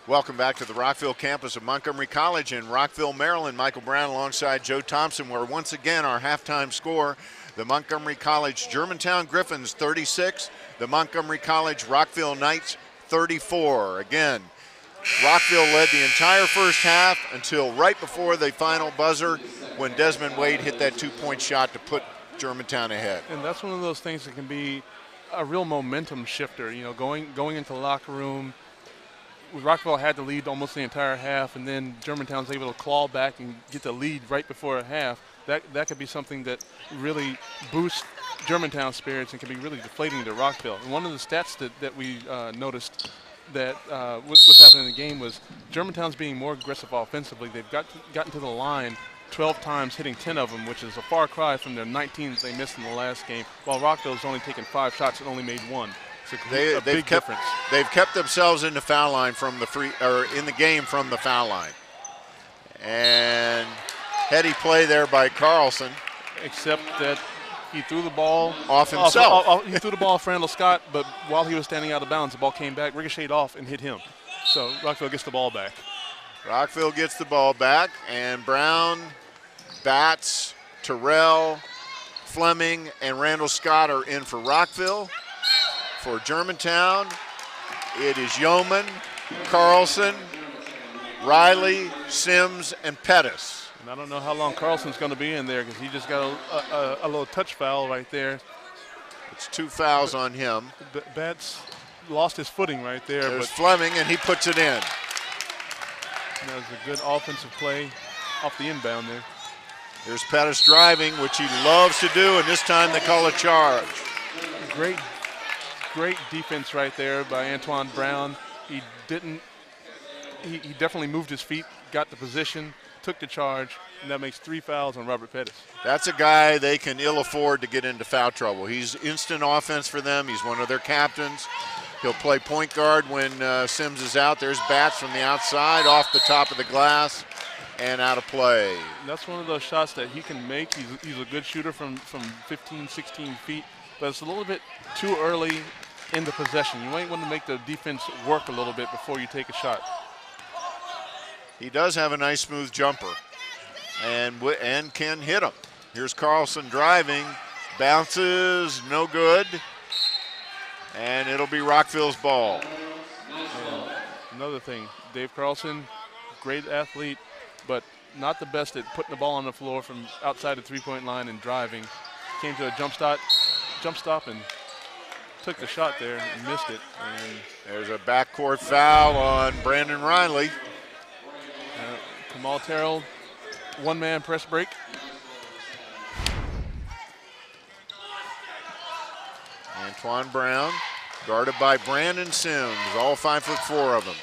Welcome back to the Rockville campus of Montgomery College in Rockville, Maryland. Michael Brown alongside Joe Thompson, where once again our halftime score, the Montgomery College Germantown Gryphons 36, the Montgomery College Rockville Knights 34. Again, Rockville led the entire first half until right before the final buzzer when Desmond Wade hit that two-point shot to put Germantown ahead. And that's one of those things that can be a real momentum shifter. You know, going into the locker room, Rockville had the lead almost the entire half, and then Germantown's able to claw back and get the lead right before a half. That could be something that really boosts Germantown's spirits and can be really deflating to Rockville. And one of the stats that we noticed that what's happening in the game was Germantown's being more aggressive offensively. They've gotten to the line 12 times, hitting 10 of them, which is a far cry from their 19 that they missed in the last game, while Rockville's only taken 5 shots and only made 1. It's a big difference. They've kept themselves in the foul line from the in the game from the foul line. And heady play there by Carlson. Except that he threw the ball off himself. He threw the ball off Randall Scott, but while he was standing out of bounds, the ball came back, ricocheted off, and hit him. So Rockville gets the ball back. Rockville gets the ball back, and Brown, Batts, Terrell, Fleming, and Randall Scott are in for Rockville. For Germantown, it is Yeoman, Carlson, Riley, Sims, and Pettis. And I don't know how long Carlson's going to be in there because he just got a little touch foul right there. It's 2 fouls on him. Batts lost his footing right there. There's Fleming, and he puts it in. That was a good offensive play off the inbound there. There's Pettis driving, which he loves to do, and this time they call a charge. Great defense right there by Antoine Brown. He definitely moved his feet, got the position, took the charge, and that makes 3 fouls on Robert Pettis. That's a guy they can ill afford to get into foul trouble. He's instant offense for them. He's one of their captains. He'll play point guard when Sims is out. There's Batts from the outside, off the top of the glass, and out of play. And that's one of those shots that he can make. He's a good shooter from 15, 16 feet, but it's a little bit too early in the possession. You might want to make the defense work a little bit before you take a shot. He does have a nice smooth jumper and can hit him. Here's Carlson driving, bounces, no good, and it'll be Rockville's ball. And another thing, Dave Carlson, great athlete, but not the best at putting the ball on the floor from outside the three-point line and driving. Came to a jump stop and took the shot there and missed it. And there's a backcourt foul on Brandon Riley. Kamal Terrell, one-man press break. Antoine Brown, guarded by Brandon Sims, all 5'4" of them.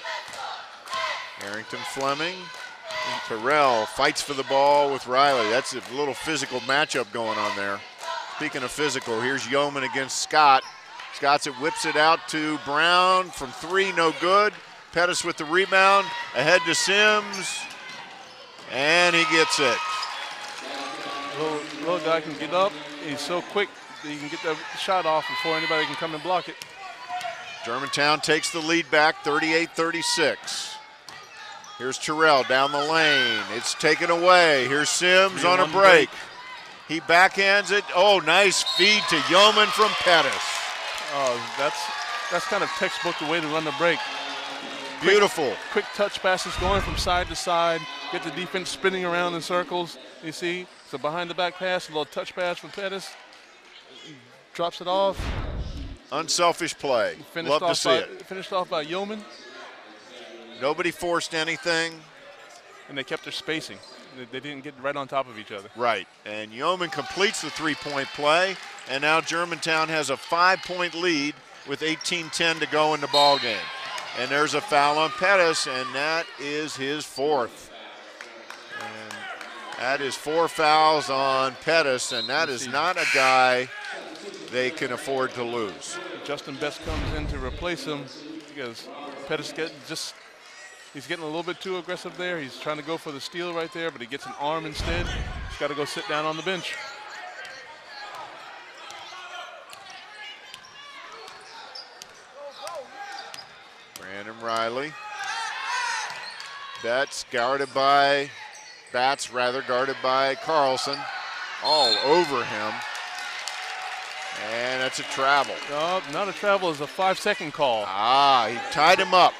Harrington Fleming, and Terrell fights for the ball with Riley. That's a little physical matchup going on there. Speaking of physical, here's Yeoman against Scott. Scott whips it out to Brown from 3, no good. Pettis with the rebound, ahead to Sims, and he gets it. Little guy can get up. He's so quick that he can get the shot off before anybody can come and block it. Germantown takes the lead back, 38-36. Here's Terrell down the lane. It's taken away. Here's Sims on a break. He backhands it. Oh, nice feed to Yeoman from Pettis. Oh, that's kind of textbook the way to run the break. Beautiful. Quick touch passes going from side to side. Get the defense spinning around in circles. You see, it's a behind the back pass, a little touch pass from Pettis. Drops it off. Unselfish play. Love to see it. Finished off by Yeoman. Nobody forced anything. And they kept their spacing. They didn't get right on top of each other. Right, and Yeoman completes the three-point play, and now Germantown has a 5-point lead with 18:10 to go in the ball game. And there's a foul on Pettis, and that is his 4th. And that is 4 fouls on Pettis, and that is not a guy they can afford to lose. Justin Best comes in to replace him because Pettis he's getting a little bit too aggressive there. He's trying to go for the steal right there, but he gets an arm instead. He's got to go sit down on the bench. Brandon Riley. Bats guarded by Carlson. All over him. And that's a travel. No, not a travel. It's a 5-second call. He tied him up.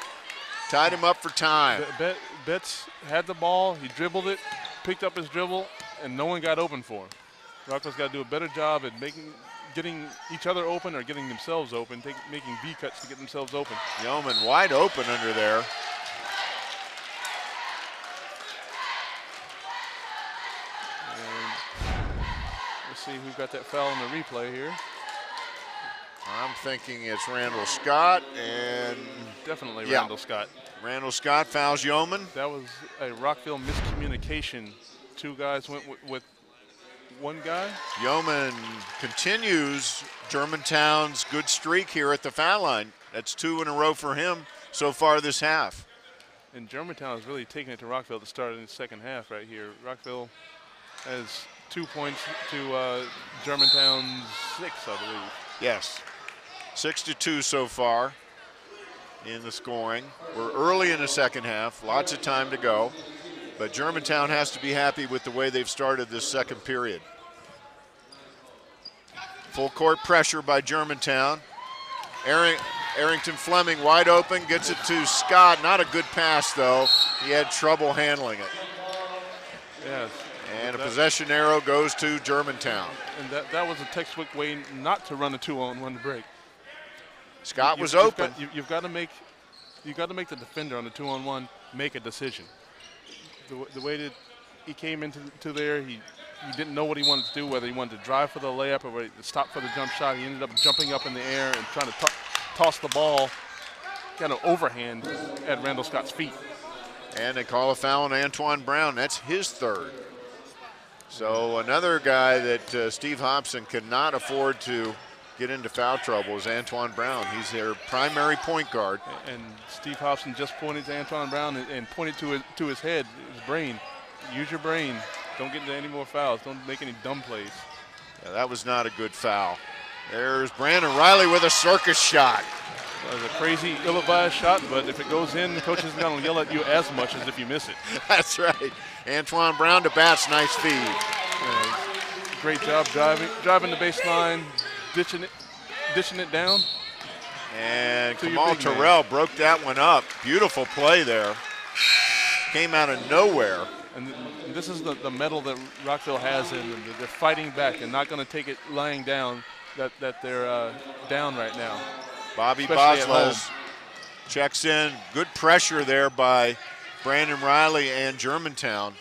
Tied him up for time. Betts had the ball. He dribbled it, picked up his dribble, and no one got open for him. Rockville's got to do a better job at getting each other open or getting themselves open, making V cuts to get themselves open. Yeoman wide open under there. Let's see who got that foul in the replay here. I'm thinking it's Randall Scott and definitely yeah. Randall Scott. Randall Scott fouls Yeoman. That was a Rockville miscommunication. Two guys went with one guy. Yeoman continues Germantown's good streak here at the foul line. That's 2 in a row for him so far this half. And Germantown is really taking it to Rockville at the start of the second half right here. Rockville has 2 points to Germantown's 6, I believe. Yes, 6-2 so far in the scoring. We're early in the second half, lots of time to go, but Germantown has to be happy with the way they've started this second period. Full court pressure by Germantown. Arrington Fleming wide open, gets it to Scott. Not a good pass though. He had trouble handling it. Yes. And a possession arrow goes to Germantown. And that was a textbook way not to run a 2-on-1 break. Scott was open. You've got to make the defender on the 2-on-1 make a decision. The way that he came into there, he didn't know what he wanted to do, whether he wanted to drive for the layup or whether to stop for the jump shot. He ended up jumping up in the air and trying to toss the ball kind of overhand at Randall Scott's feet. And they call a foul on Antoine Brown. That's his third. So another guy that Steve Hobson cannot afford to get into foul trouble is Antoine Brown. He's their primary point guard. And Steve Hobson just pointed to Antoine Brown and pointed to his head, his brain. Use your brain. Don't get into any more fouls. Don't make any dumb plays. Yeah, that was not a good foul. There's Brandon Riley with a circus shot. That was a crazy, ill-advised shot, but if it goes in, the coach isn't going to yell at you as much as if you miss it. That's right. Antoine Brown to Bats, nice feed. Great job driving the baseline, dishing it down. And Kamal Terrell broke that one up. Beautiful play there. Came out of nowhere. And this is the mettle that Rockville has in them. They're fighting back and not going to take it lying down that they're down right now. Bobby Bosles checks in. Good pressure there by Brandon Riley and Germantown.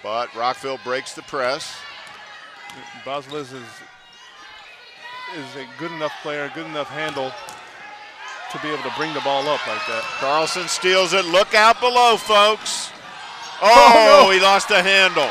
But Rockville breaks the press. Bosles is a good enough player, good enough handle to be able to bring the ball up like that. Carlson steals it. Look out below, folks. Oh, no. He lost the handle.